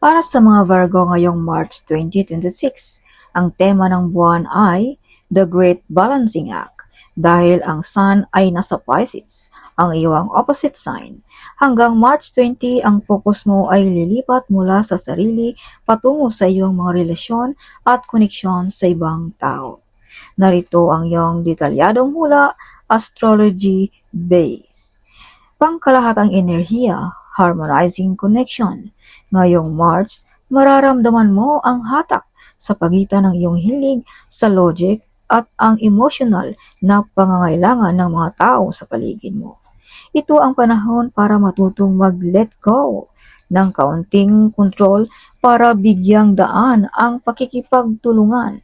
Para sa mga Virgo ngayong March 2026, ang tema ng buwan ay The Great Balancing Act. Dahil ang Sun ay nasa Pisces, ang iyong opposite sign. Hanggang March 20, ang focus mo ay lilipat mula sa sarili patungo sa iyong mga relasyon at koneksyon sa ibang tao. Narito ang iyong detalyadong hula, astrology base. Pangkalahatang enerhiya, harmonizing connection. Ngayong March, mararamdaman mo ang hatak sa pagitan ng iyong hilig sa logic at ang emotional na pangangailangan ng mga tao sa paligid mo. Ito ang panahon para matutong mag-let go ng kaunting control para bigyang daan ang pakikipagtulungan,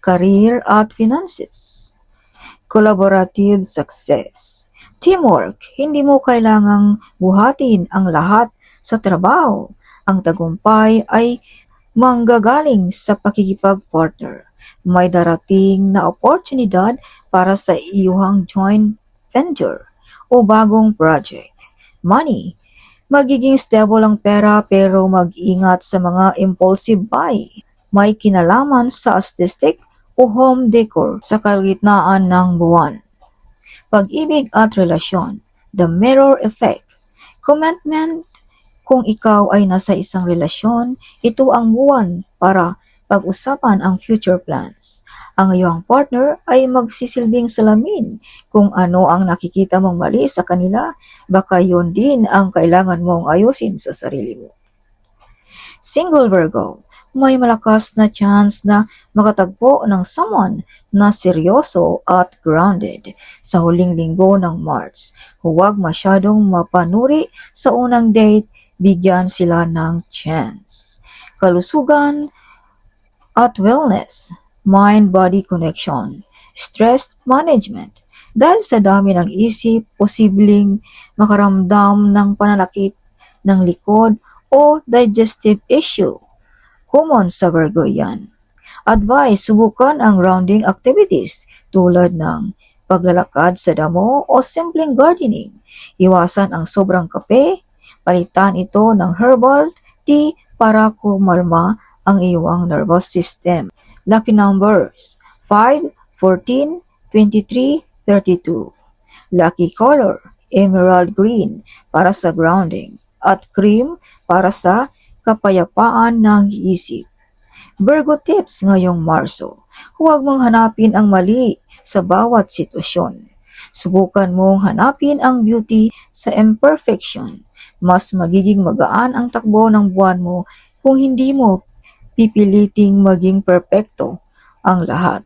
career at finances. Collaborative success. Teamwork, hindi mo kailangang buhatin ang lahat sa trabaho. Ang tagumpay ay manggagaling sa pakikipag-partner. May darating na oportunidad para sa iyong joint venture o bagong project. Money, magiging stable ang pera pero mag-ingat sa mga impulsive buy. May kinalaman sa aesthetic o home decor sa kalagitnaan ng buwan. Pag-ibig at relasyon, the mirror effect. Commitment, kung ikaw ay nasa isang relasyon, ito ang buwan para pag-usapan ang future plans. Ang iyong partner ay magsisilbing salamin kung ano ang nakikita mong mali sa kanila, baka yun din ang kailangan mong ayusin sa sarili mo. Single Virgo, may malakas na chance na makatagpo ng someone na seryoso at grounded sa huling linggo ng March. Huwag masyadong mapanuri sa unang date, bigyan sila ng chance. Kalusugan at wellness, mind-body connection, stress management. Dahil sa dami ng isip, posibleng makaramdam ng pananakit ng likod o digestive issue. Common sa Virgo yan. Advice, subukan ang grounding activities tulad ng paglalakad sa damo o simpleng gardening. Iwasan ang sobrang kape, palitan ito ng herbal tea para kumalma ang iyong nervous system. Lucky numbers 5, 14, 23, 32. Lucky color emerald green para sa grounding at cream para sa kapayapaan ng isip. Virgo tips ngayong Marso. Huwag mong hanapin ang mali sa bawat sitwasyon. Subukan mong hanapin ang beauty sa imperfection. Mas magiging magaan ang takbo ng buwan mo kung hindi mo pipiliting maging perpekto ang lahat.